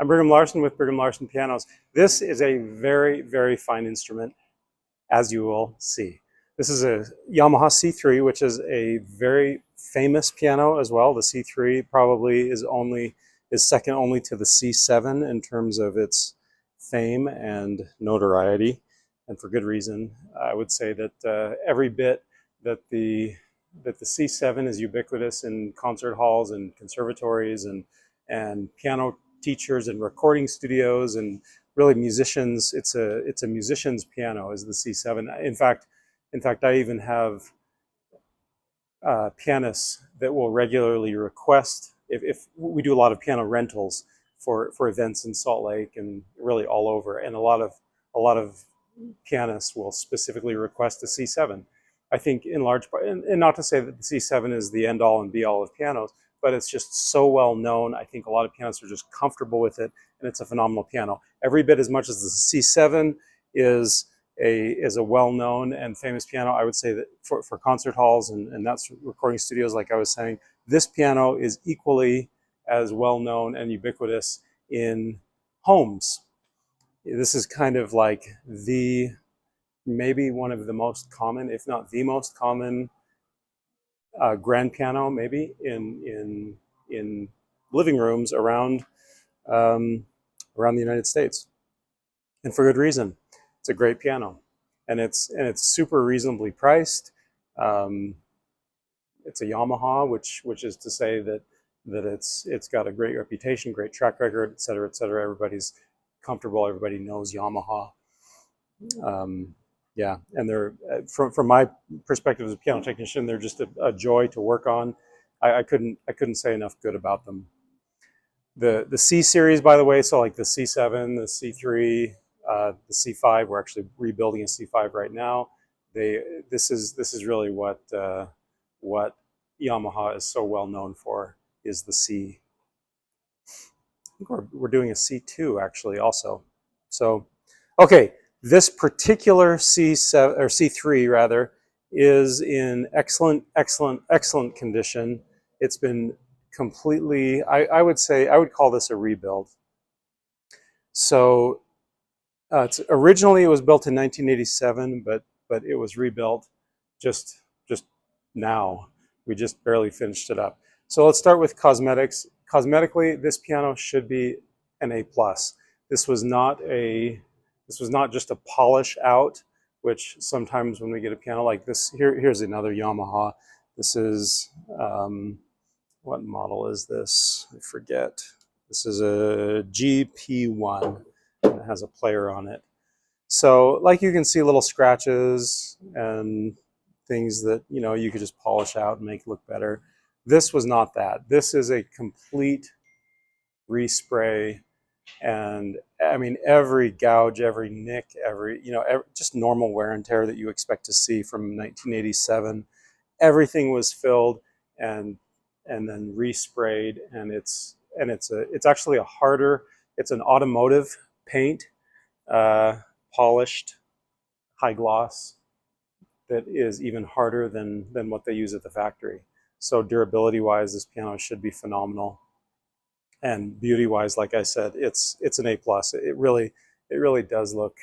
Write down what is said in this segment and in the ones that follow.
I'm Brigham Larson with Brigham Larson Pianos. This is a very, very fine instrument, as you will see. This is a Yamaha C3, which is a very famous piano as well. The C3 probably is second only to the C7 in terms of its fame and notoriety, and for good reason. I would say that every bit that the C7 is ubiquitous in concert halls and conservatories and piano teachers and recording studios and really musicians. It's a musician's piano is the C7. In fact, I even have pianists that will regularly request, if we do a lot of piano rentals for events in Salt Lake and really all over, and a lot of pianists will specifically request a C7. I think in large part, and not to say that the C7 is the end all and be all of pianos, but it's just so well known. I think a lot of pianists are just comfortable with it, and it's a phenomenal piano. Every bit as much as the C7 is a well-known and famous piano, I would say that for concert halls and that's recording studios, like I was saying, this piano is equally as well-known and ubiquitous in homes. This is kind of like maybe one of the most common, if not the most common, grand piano, maybe in living rooms around the United States, and for good reason. It's a great piano, and it's super reasonably priced. It's a Yamaha, which is to say that it's got a great reputation, great track record, et cetera, et cetera. Everybody's comfortable. Everybody knows Yamaha. Yeah, and they're from my perspective as a piano technician, they're just a joy to work on. I couldn't say enough good about them. The C series, by the way, so like the C7, the C3, the C5, we're actually rebuilding a C5 right now. This is really what Yamaha is so well known for, is the C. I think we're doing a C2 actually also. So, okay. This particular C7 or C3 rather is in excellent condition. It's been completely, I would call this a rebuild. So originally it was built in 1987, but it was rebuilt just now. We just barely finished it up. So let's start with cosmetics. Cosmetically, this piano should be an A+. This was not just a polish out, which sometimes when we get a piano like this, here's another Yamaha. This is, what model is this? I forget. This is a GP1, and it has a player on it. So like you can see little scratches and things that, you could just polish out and make look better. This was not that. This is a complete respray. And I mean, every gouge, every nick, just normal wear and tear that you expect to see from 1987, everything was filled and then resprayed. And it's actually a harder, it's an automotive paint, polished, high gloss that is even harder than what they use at the factory. So durability wise, this piano should be phenomenal. And beauty-wise, like I said, it's an A+. It really does look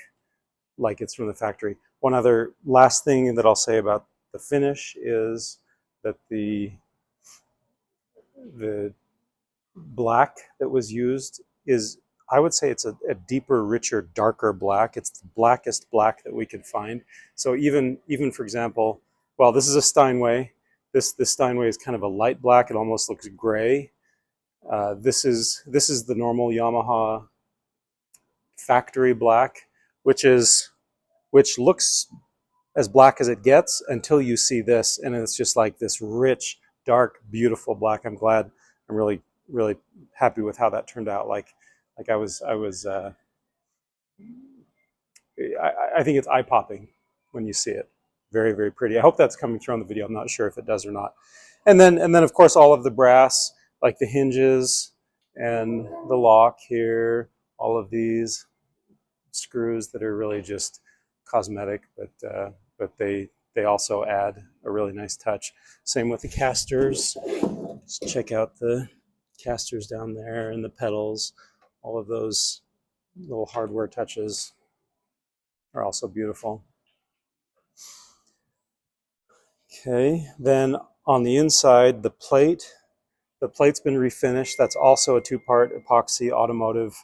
like it's from the factory. One other last thing that I'll say about the finish is that the black that was used is, I would say, it's a deeper, richer, darker black. It's the blackest black that we could find. So even for example, well, this is a Steinway. This Steinway is kind of a light black. It almost looks gray. This is the normal Yamaha factory black, which looks as black as it gets until you see this, and it's just like this rich, dark, beautiful black. I'm really happy with how that turned out. I think it's eye-popping when you see it. Very, very pretty. I hope that's coming through on the video. I'm not sure if it does or not. And then of course all of the brass, like the hinges and the lock here, all of these screws that are really just cosmetic, but they also add a really nice touch. Same with the casters. Just check out the casters down there and the pedals. All of those little hardware touches are also beautiful. Okay, then on the inside, the plate's been refinished. That's also a two-part epoxy automotive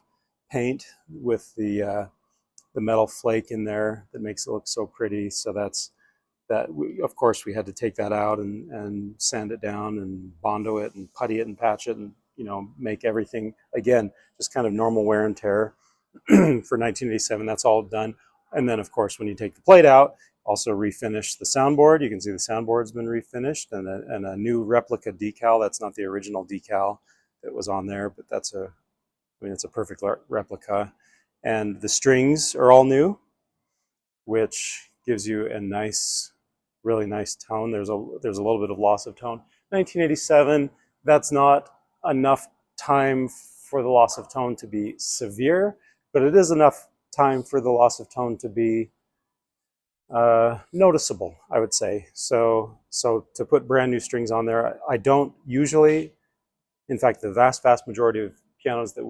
paint with the metal flake in there that makes it look so pretty. So of course, we had to take that out and sand it down and bondo it and putty it and patch it and, make everything, again, just kind of normal wear and tear for 1987. That's all done. And then, of course, when you take the plate out, also refinish the soundboard. You can see the soundboard's been refinished and a new replica decal. That's not the original decal that was on there, but it's a perfect replica. And the strings are all new, which gives you a really nice tone. There's a little bit of loss of tone. 1987, that's not enough time for the loss of tone to be severe, but it is enough time for the loss of tone to be noticeable, I would say. So to put brand new strings on there, I don't usually. In fact, the vast majority of pianos that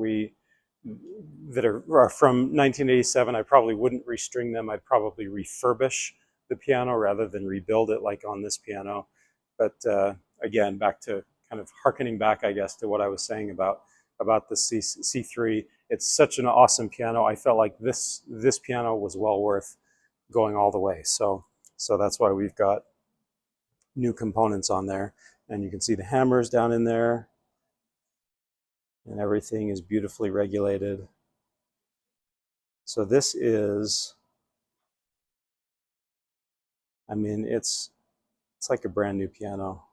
are from 1987, I probably wouldn't restring them. I'd probably refurbish the piano rather than rebuild it like on this piano. But again, back to kind of hearkening back, I guess, to what I was saying about the C3. It's such an awesome piano. I felt like this piano was well worth going all the way. So that's why we've got new components on there. And you can see the hammers down in there. And everything is beautifully regulated. So this is, I mean, it's like a brand new piano.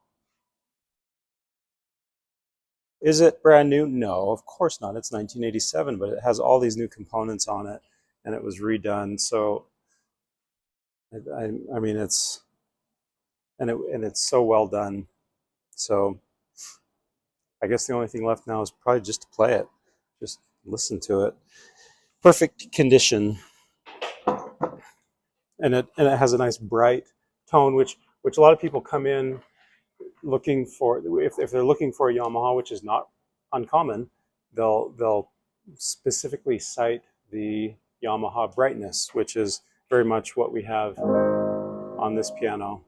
Is it brand new? No, of course not. It's 1987, but it has all these new components on it, and it was redone. So, I mean, it's so well done. So, I guess the only thing left now is probably just to play it, just listen to it. Perfect condition, and it has a nice bright tone, which a lot of people come in looking for. If they're looking for a Yamaha, which is not uncommon, they'll specifically cite the Yamaha brightness, which is very much what we have on this piano.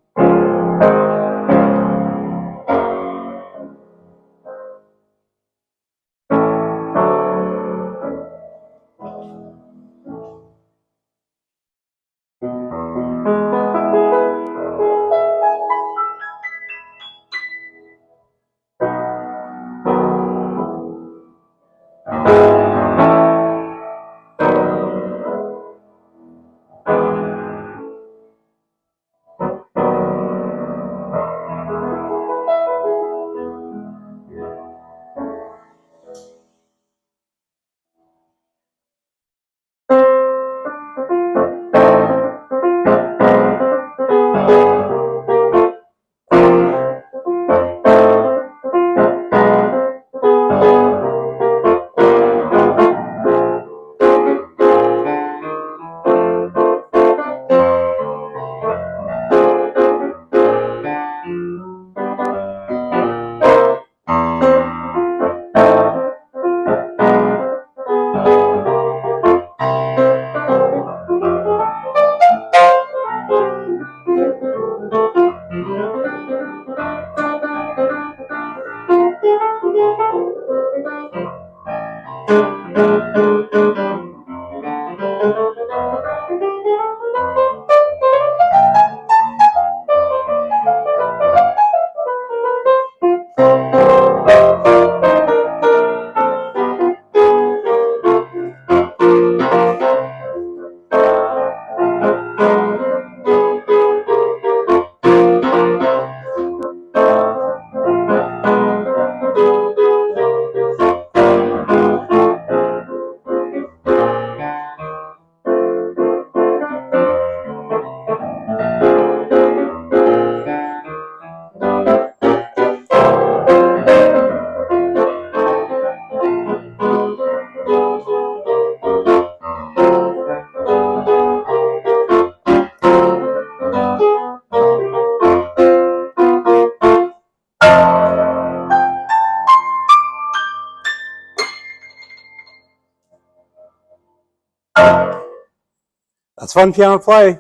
It's fun piano to play.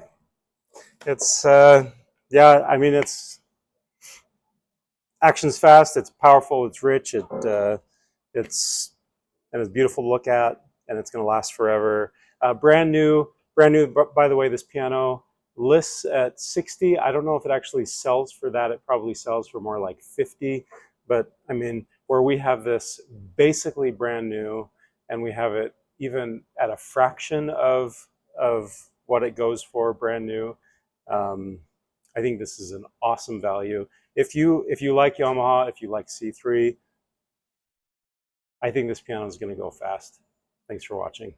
It's yeah, I mean it's action's fast, it's powerful, it's rich, it's and it's beautiful to look at, and it's going to last forever. Brand new, brand new. By the way, this piano lists at 60. I don't know if it actually sells for that. It probably sells for more like 50. But I mean, where we have this basically brand new, and we have it even at a fraction of what it goes for brand new. I think this is an awesome value. If you like Yamaha, if you like C3, I think this piano is going to go fast. Thanks for watching.